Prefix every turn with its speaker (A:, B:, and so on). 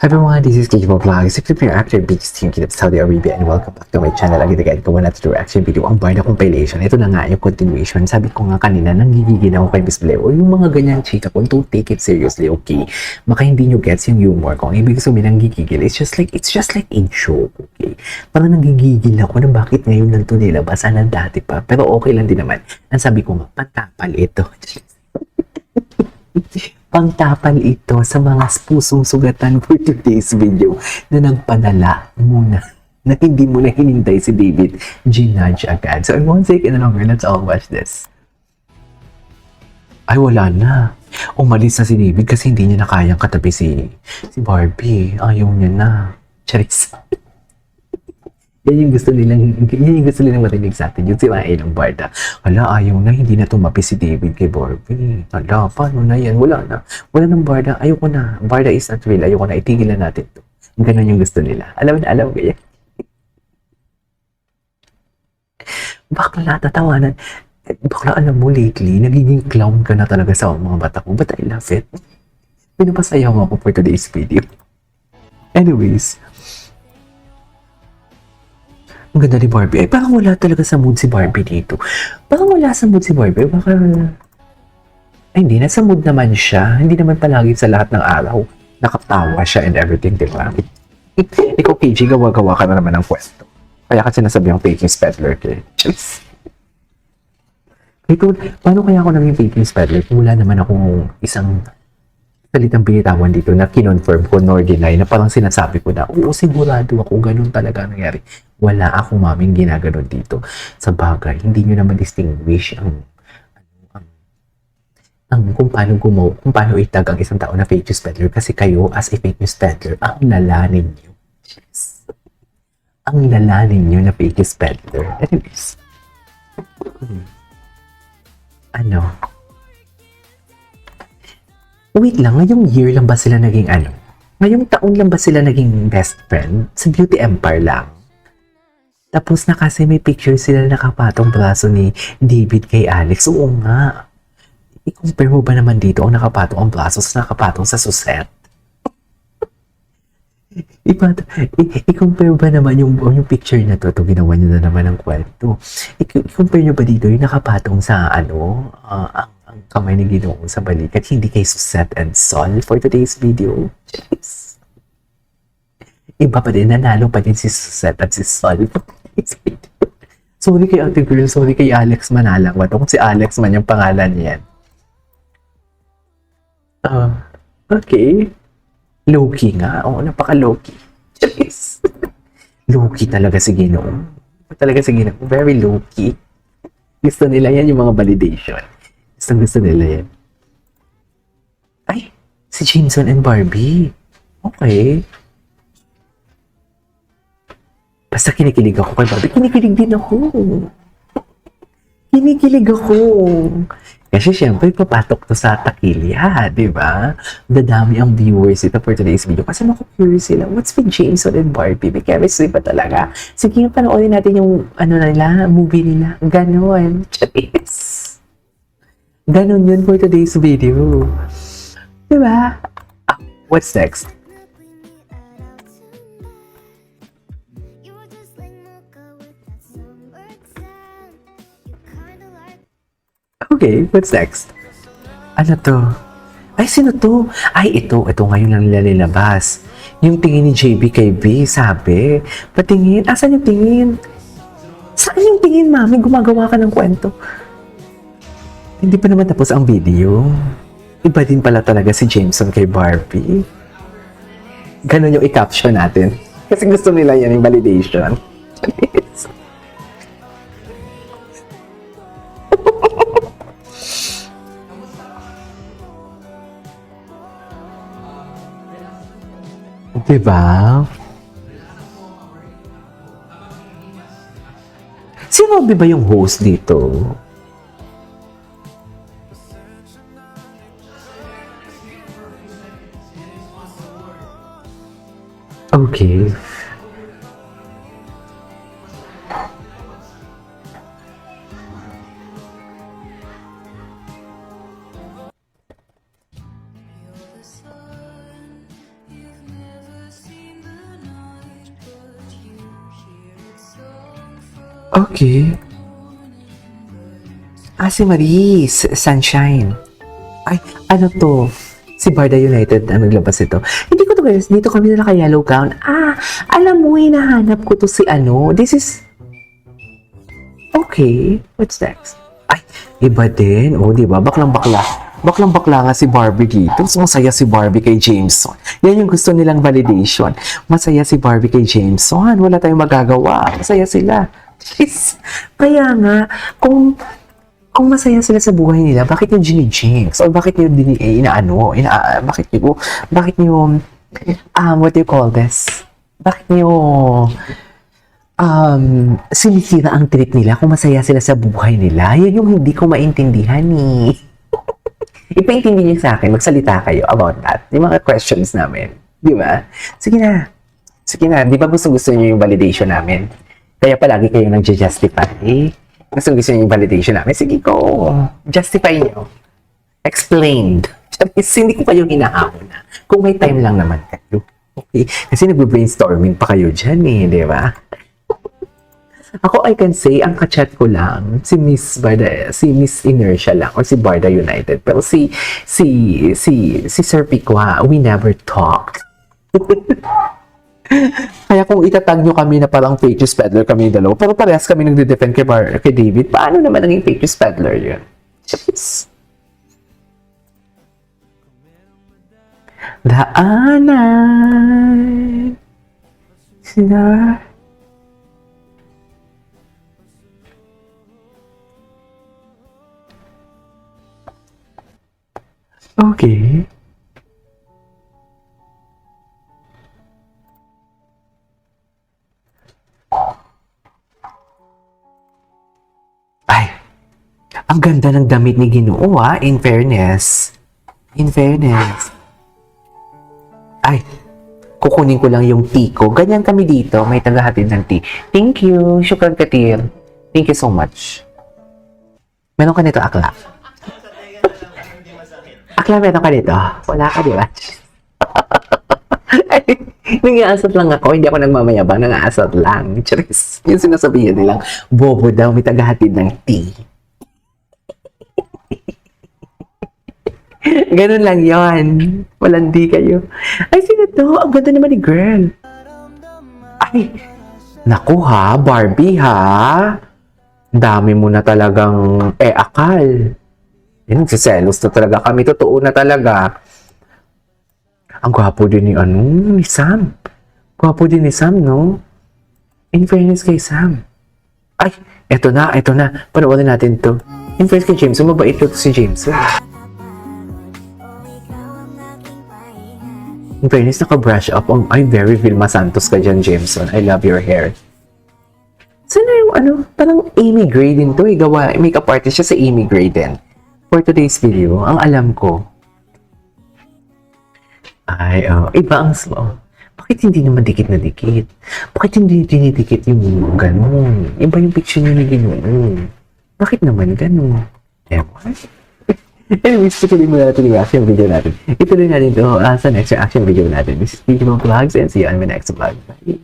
A: Hi everyone, this is Kijimo Vlogs. If you're actor biggest team of Saudi Arabia and welcome back to my channel. Again, gawa natin to reaction video ang Barda compilation. Ito na nga yung continuation. Sabi ko nga kanina, nanggigigil ako kay Miss Bleo. Yung mga ganyang chika ko, don't take it seriously, okay? Baka hindi nyo gets yung humor ko. Ang ibig sabihin nanggigigil, it's just like in joke, okay? Parang nanggigigil ako na bakit ngayon lang ito nilabas. Sana dati pa. Pero okay lang din naman. Ang sabi ko nga, patapal ito. Pangtapal ito sa mga pusong sugatan for today's video na nagpadala muna na hindi mo na hinintay si David Ginaj agad. So I won't take any longer. Let's all watch this. Ay, wala na. Umalis na si David kasi hindi niya na kayang katabi si Barbie. Ayaw niya na. Charis. Yan yung gusto nilang marinig sa atin. Yung sirain ng Barda. Hala, ayaw na. Hindi na tumapi si David kay Barbie. Hala, paano na yan? Wala na. Wala ng Barda. Ayoko na. Barda is not real. Ayoko na. Itigil na natin to. Ganun yung gusto nila. Alam ko yan. Bakla, tatawanan. Bakla, alam mo, lately, nagiging clown ka na talaga sa mga bata ko. But I love it. Pinapasayaw ako for today's video. Anyways, ang ganda ni Barbie. Ay, parang wala talaga sa mood si Barbie dito. Parang wala sa mood si Barbie. Baka... Ay, hindi. Nasa mood naman siya. Hindi naman palagi sa lahat ng araw. Nakatawa siya and everything, di ba? Ikaw, KG, gawa-gawa ka na naman ng kwento. Kaya kasi nasabi ang fake news peddler kay ito, paano kaya ako naging fake news peddler kung wala naman akong isang salitang binitawan dito na kinonfirm ko nor deny na parang sinasabi ko na, oo, sigurado ako, ganun talaga nangyari. Wala akong maming ginaganon dito. Sa bagay, hindi nyo naman distinguish kung paano itag ang isang tao na fake news peddler kasi kayo as a fake news peddler, ang lala ninyo. Yes. Ang lala ninyo na fake news peddler. Anyways. Wait lang, ngayong year lang ba sila naging ngayong taon lang ba sila naging best friend? Sa Beauty Empire lang. Tapos na kasi may picture sila na nakapatong braso ni David kay Alex. Oo nga. I-compare mo ba naman dito ang nakapatong ang braso sa nakapatong sa suset? I-compare ba naman yung picture na to? Ito ginawa nyo na naman ng kwento. I-compare nyo ba dito yung nakapatong sa ang kamay ni Ginoong sa balikat, hindi kay Suset and Sol for today's video. Jeez. Iba pa din, nanalo pa din si Suset at si Sol for today's video. Sorry kay ate girl, sorry kay Alex Manalang. Kung si Alex man yung pangalan niyan. Okay. Low-key nga. Oo, napaka-low-key. Jeez. Low-key talaga si Ginoong. Talaga si Ginoong. Very low-key. Gusto nila yan yung mga validation. Gusto nila yan. Ay, si Jameson and Barbie. Okay. Basta kinikilig ako kay Barbie. Kinikilig din ako. Kinikilig ako. Kasi syempre, papatok to sa takilya, di ba? Dadami ang viewers ito for today's video. Kasi maku-curious sila, what's with Jameson and Barbie? May chemistry ba talaga? Sige, panoorin natin yung movie nila. Ganon. Charis. Ganon yun for today's video. Diba? What's next? Okay, what's next? Ano to? Ay, sino to? Ay, ito ngayon lang nila nilabas. Yung tingin ni JB kay B, sabi. Patingin? Asan yung tingin? Saan yung tingin, mami? Gumagawa ka ng kwento. Hindi pa naman tapos ang video. Iba din pala talaga si Jameson kay Barbie. Ganon yung i-caption natin. Kasi gusto nila yan yung validation. Diba? Si Robby ba yung host dito? Okay. Okay. Si Maris, Sunshine. Ay, ano to? Si Barda United na naglabas ito. Hindi ko to guys, dito kami na naka-yellow gown. Alam mo, hinahanap ko to si ano. This is... Okay, what's next? Ay, iba din. O, di ba? Baklang-bakla. Baklang-bakla nga si Barbie dito. Masaya si Barbie kay Jameson. Yan yung gusto nilang validation. Masaya si Barbie kay Jameson. Wala tayong magagawa. Masaya sila. Jeez. Kaya nga, kung masaya sila sa buhay nila, bakit nyo ginijinx? Or bakit nyo bakit nyo, what do you call this? Bakit nyo, sinisira ang trip nila kung masaya sila sa buhay nila? Yan yung hindi ko maintindihan eh. Ipaintindi niyo sa akin, magsalita kayo about that. Yung mga questions namin. Di ba? Sige na. Di ba gusto niyo yung validation namin? Kaya palagi kayo nag-justify. Gusto niyo yung validation namin. Sige ko. Justify niyo. Explained. Hindi ko kayo hinahamon na. Kung may time lang naman kayo. Okay? Kasi nag-brainstorming pa kayo dyan eh. Di ba? Ako, I can say, ang kachat ko lang, si Miss Inertia lang, or si Barda United. Pero si Sir Piqua, we never talked. Kaya kung itatag nyo kami na parang fake news peddler kami dalawa, pero parehas kami nagde-defend kay David, paano naman naging fake news peddler yun? Jeez. Daanan. Sila. Okay. Ay, ang ganda ng damit ni Ginoo in fairness. Ay, kukunin ko lang yung tea ko. Ganyan kami dito, may tagahatid ng tea. Thank you, syukran katir. Thank you so much. Meron ka nito, Akla? Akla, meron ka nito? Wala ka, di ba? Nangaasat lang ako, hindi ako nagmamayabang, nangaasat lang. Charis. Yung sinasabihan nilang, bobo daw, may tagahatid ng tea. Ganun lang yon. Walandi kayo. Ay, sino to? Ang ganda naman ni girl. Ay, naku ha, Barbie ha. Dami mo na talagang akal. Yan, nagsiselos na talaga kami. Totoo na talaga. Ang gwapo din ni Sam. Gwapo din ni Sam, no? In fairness kay Sam. Ay, eto na. Panoorin natin to. In fairness kay James, mabait to si James. In fairness, naka-brush up. Ay, very Vilma Santos ka dyan, Jameson. I love your hair. Sana yung parang Amy Gray din to. Makeup artist siya sa Amy Gray din. For today's video, ang alam ko, ay, iba ang slow. Bakit hindi naman dikit na dikit? Bakit hindi dinidikit yung ganun? Iba yung picture niya na ganoon. Bakit naman ganun? Ewan. Anyways, tuloy muna natin yung reaction video natin. Ituloy natin ito sa next reaction video natin. This is Piggy Vlogs and see you on my next vlog. Bye!